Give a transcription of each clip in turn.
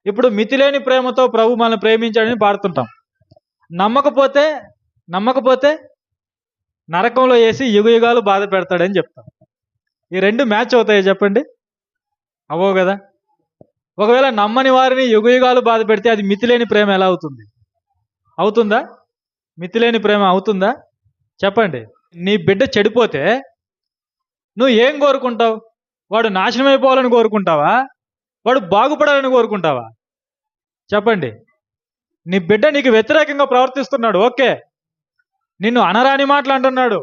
ఇప్పుడు మితిలేని ప్రేమతో ప్రభు మనల్ని ప్రేమించాడని పాడుతుంటాం. నమ్మకపోతే నమ్మకపోతే నరకంలో వేసి యుగయుగాలు బాధ పెడతాడని చెప్తాం. ఈ రెండు మ్యాచ్ అవుతాయి చెప్పండి? అవ్వవు కదా. ఒకవేళ నమ్మని వారిని యుగయుగాలు బాధ పెడితే అది మితిలేని ప్రేమ ఎలా అవుతుంది? అవుతుందా? మితిలేని ప్రేమ అవుతుందా? చెప్పండి. నీ బిడ్డ చెడిపోతే నువ్వు ఏం కోరుకుంటావు? వాడు నాశనం అయిపోవాలని కోరుకుంటావా? వాడు బాగుపడాలని కోరుకుంటావా? చెప్పండి. నీ బిడ్డ నీకు వ్యతిరేకంగా ప్రవర్తిస్తున్నాడు, ఓకే. నిన్ను అనరాని మాటలు అంటున్నాడు,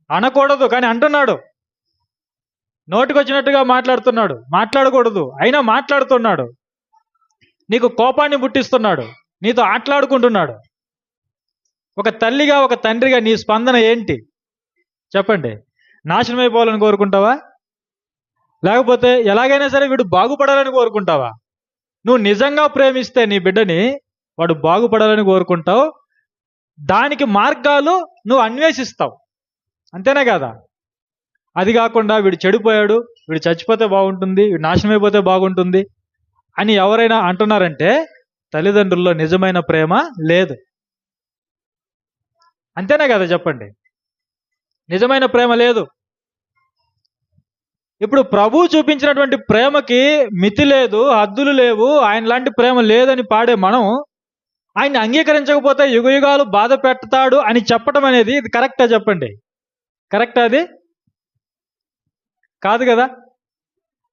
అనకూడదు కానీ అంటున్నాడు. నోటికొచ్చినట్టుగా మాట్లాడుతున్నాడు, మాట్లాడకూడదు అయినా మాట్లాడుతున్నాడు. నీకు కోపాన్ని పుట్టిస్తున్నాడు, నీతో ఆటలాడుకుంటున్నాడు. ఒక తల్లిగా ఒక తండ్రిగా నీ స్పందన ఏంటి? చెప్పండి. నాశనం అయిపోవాలని కోరుకుంటావా? లేకపోతే ఎలాగైనా సరే వీడు బాగుపడాలని కోరుకుంటావా? నువ్వు నిజంగా ప్రేమిస్తే నీ బిడ్డని వాడు బాగుపడాలని కోరుకుంటావు. దానికి మార్గాలు నువ్వు అన్వేషిస్తావు, అంతేనే కదా. అది కాకుండా వీడు చెడిపోయాడు, వీడు చచ్చిపోతే బాగుంటుంది, వీడు నాశనం అయిపోతే బాగుంటుంది అని ఎవరైనా అంటున్నారంటే తల్లిదండ్రుల్లో నిజమైన ప్రేమ లేదు, అంతేనే కదా. చెప్పండి. నిజమైన ప్రేమ లేదు. ఇప్పుడు ప్రభువు చూపించినటువంటి ప్రేమకి మితి లేదు, హద్దులు లేవు, ఆయన లాంటి ప్రేమ లేదని పాడే మనం ఆయన్ని అంగీకరించకపోతే యుగయుగాలు బాధ పెడతాడు అని చెప్పడం అనేది ఇది కరెక్టా? చెప్పండి. కరెక్టా? అది కాదు కదా.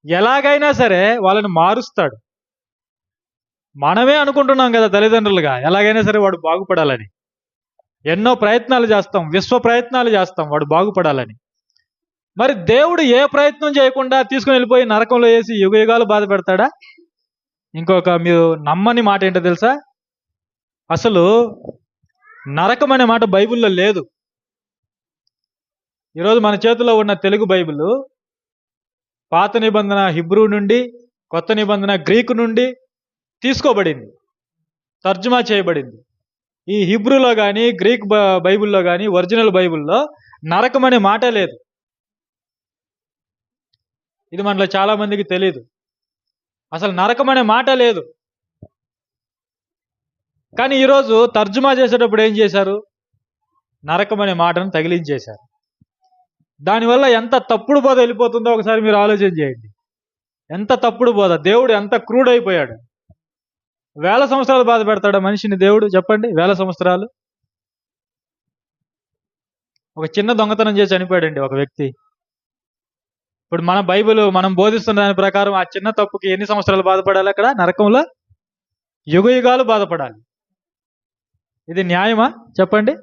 ఎలాగైనా సరే వాళ్ళని మారుస్తాడు. మనమే అనుకుంటున్నాం కదా తల్లిదండ్రులుగా, ఎలాగైనా సరే వాడు బాగుపడాలని. ఎన్నో ప్రయత్నాలు చేస్తాం, విశ్వ ప్రయత్నాలు చేస్తాం వాడు బాగుపడాలని. మరి దేవుడు ఏ ప్రయత్నం చేయకుండా తీసుకుని వెళ్ళిపోయి నరకంలో వేసి యుగయుగాలు బాధ పెడతాడా? ఇంకొక మీరు నమ్మని మాట ఏంటో తెలుసా? అసలు నరకం అనే మాట బైబిల్లో లేదు. ఈరోజు మన చేతిలో ఉన్న తెలుగు బైబిల్ పాత నిబంధన హిబ్రూ నుండి, కొత్త నిబంధన గ్రీకు నుండి తీసుకోబడింది, తర్జుమా చేయబడింది. ఈ హిబ్రూలో కానీ గ్రీక్ బైబిల్లో కానీ ఒరిజినల్ బైబిల్లో నరకం అనే మాట లేదు. ఇది మనలో చాలా మందికి తెలియదు. అసలు నరకం అనే మాట లేదు. కానీ ఈరోజు తర్జుమా చేసేటప్పుడు ఏం చేశారు? నరకం అనే మాటను తగిలించేశారు. దానివల్ల ఎంత తప్పుడు బోధ వెళ్ళిపోతుందో ఒకసారి మీరు ఆలోచన చేయండి. ఎంత తప్పుడు బోధ! దేవుడు ఎంత క్రూడ్ అయిపోయాడు. వేల సంవత్సరాలు బాధ పెడతాడా మనిషిని దేవుడు? చెప్పండి. వేల సంవత్సరాలు. ఒక చిన్న దొంగతనం చేసి చనిపోయాడండి ఒక వ్యక్తి. ఇప్పుడు మన బైబిల్ మనం బోధిస్తున్న దాని ప్రకారం ఆ చిన్న తప్పుకి ఎన్ని సంవత్సరాలు బాధపడాలి? అక్కడ నరకంలో యుగయుగాలు బాధపడాలి. ఇది న్యాయమా? చెప్పండి.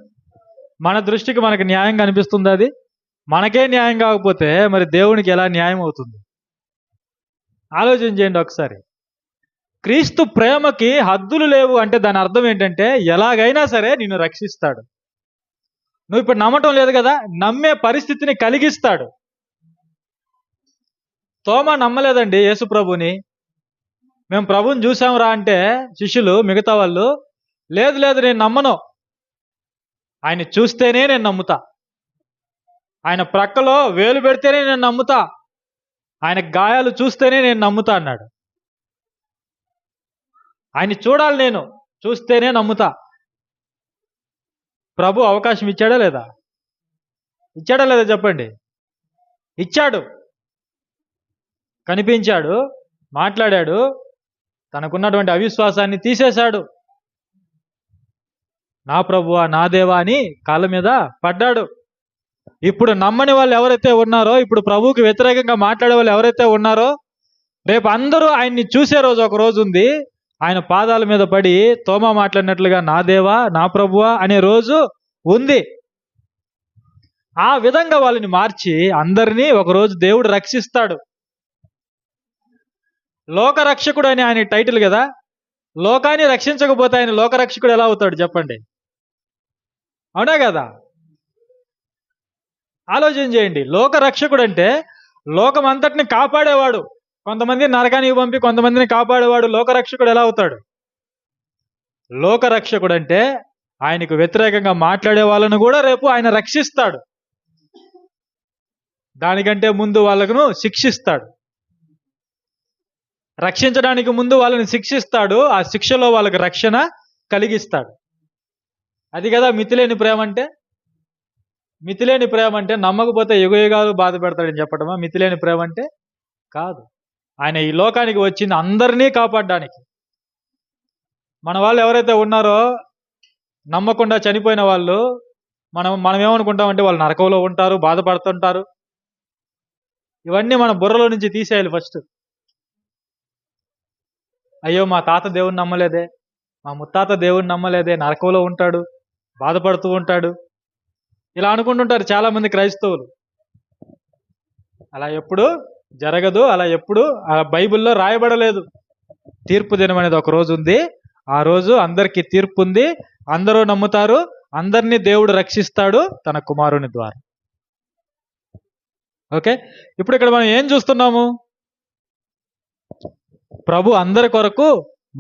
మన దృష్టికి మనకి న్యాయంగా అనిపిస్తుంది. అది మనకే న్యాయం కాకపోతే మరి దేవునికి ఎలా న్యాయం అవుతుంది? ఆలోచన చేయండి ఒకసారి. క్రీస్తు ప్రేమకి హద్దులు లేవు అంటే దాని అర్థం ఏంటంటే ఎలాగైనా సరే నిన్ను రక్షిస్తాడు. నువ్వు ఇప్పుడు నమ్మటం లేదు కదా, నమ్మే పరిస్థితిని కలిగిస్తాడు. తోమా నమ్మలేదండి యేసు ప్రభుని. మేము ప్రభుని చూసాంరా అంటే శిష్యులు మిగతా వాళ్ళు, లేదు లేదు నేను నమ్మను, ఆయన చూస్తేనే నేను నమ్ముతా, ఆయన ప్రక్కలో వేలు పెడితేనే నేను నమ్ముతా, ఆయన గాయాలు చూస్తేనే నేను నమ్ముతా అన్నాడు. ఆయన చూడాలి, నేను చూస్తేనే నమ్ముతా. ప్రభు అవకాశం ఇచ్చాడా లేదా? ఇచ్చాడా లేదా? చెప్పండి. ఇచ్చాడు. కనిపించాడు, మాట్లాడాడు, తనకున్నటువంటి అవిశ్వాసాన్ని తీసేశాడు. నా ప్రభువా, నా దేవా అని కాళ్ళ మీద పడ్డాడు. ఇప్పుడు నమ్మని వాళ్ళు ఎవరైతే ఉన్నారో, ఇప్పుడు ప్రభువుకి వ్యతిరేకంగా మాట్లాడే వాళ్ళు ఎవరైతే ఉన్నారో, రేపు అందరూ ఆయన్ని చూసే రోజు ఒక రోజు ఉంది. ఆయన పాదాల మీద పడి తోమా మాట్లాడినట్లుగా నా దేవా, నా ప్రభువా అనే రోజు ఉంది. ఆ విధంగా వాళ్ళని మార్చి అందరినీ ఒకరోజు దేవుడు రక్షిస్తాడు. లోకరక్షకుడు అని ఆయన టైటిల్ కదా. లోకాన్ని రక్షించకపోతే ఆయన లోకరక్షకుడు ఎలా అవుతాడు? చెప్పండి. అవునా కదా? ఆలోచన చేయండి. లోకరక్షకుడు అంటే లోకం అంతటిని కాపాడేవాడు. కొంతమందిని నరకానికి పంపి కొంతమందిని కాపాడేవాడు లోకరక్షకుడు ఎలా అవుతాడు? లోకరక్షకుడు అంటే ఆయనకు వ్యతిరేకంగా మాట్లాడే వాళ్ళను కూడా రేపు ఆయన రక్షిస్తాడు. దానికంటే ముందు వాళ్ళను శిక్షిస్తాడు. రక్షించడానికి ముందు వాళ్ళని శిక్షిస్తాడు, ఆ శిక్షలో వాళ్ళకి రక్షణ కలిగిస్తాడు. అది కదా మితిలేని ప్రేమ అంటే. మితిలేని ప్రేమ అంటే నమ్మకపోతే యుగయుగాలు బాధ పెడతాడని చెప్పడమా మితిలేని ప్రేమ అంటే? కాదు. ఆయన ఈ లోకానికి వచ్చింది అందరినీ కాపాడడానికి. మన వాళ్ళు ఎవరైతే ఉన్నారో నమ్మకుండా చనిపోయిన వాళ్ళు, మనం ఏమనుకుంటామంటే వాళ్ళు నరకంలో ఉంటారు, బాధపడుతుంటారు. ఇవన్నీ మన బుర్రలో నుంచి తీసేయాలి ఫస్ట్. అయ్యో మా తాత దేవుణ్ణి నమ్మలేదే, మా ముత్తాత దేవుణ్ణి నమ్మలేదే, నరకంలో ఉంటాడు, బాధపడుతూ ఉంటాడు, ఇలా అనుకుంటుంటారు చాలా మంది క్రైస్తవులు. అలా ఎప్పుడు జరగదు, అలా ఎప్పుడు బైబిల్లో రాయబడలేదు. తీర్పు దినం అనేది ఒక రోజు ఉంది, ఆ రోజు అందరికీ తీర్పు ఉంది, అందరూ నమ్ముతారు, అందరినీ దేవుడు రక్షిస్తాడు తన కుమారుని ద్వారా. ఓకే, ఇప్పుడు ఇక్కడ మనం ఏం చూస్తున్నాము? ప్రభు అందరి కొరకు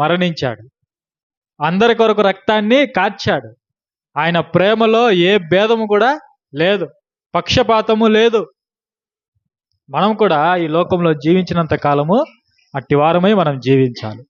మరణించాడు, అందరి కొరకు రక్తాన్ని కార్చాడు. ఆయన ప్రేమలో ఏ భేదము కూడా లేదు, పక్షపాతము లేదు. మనం కూడా ఈ లోకంలో జీవించినంత కాలము అట్టి వారమై మనం జీవించాలి.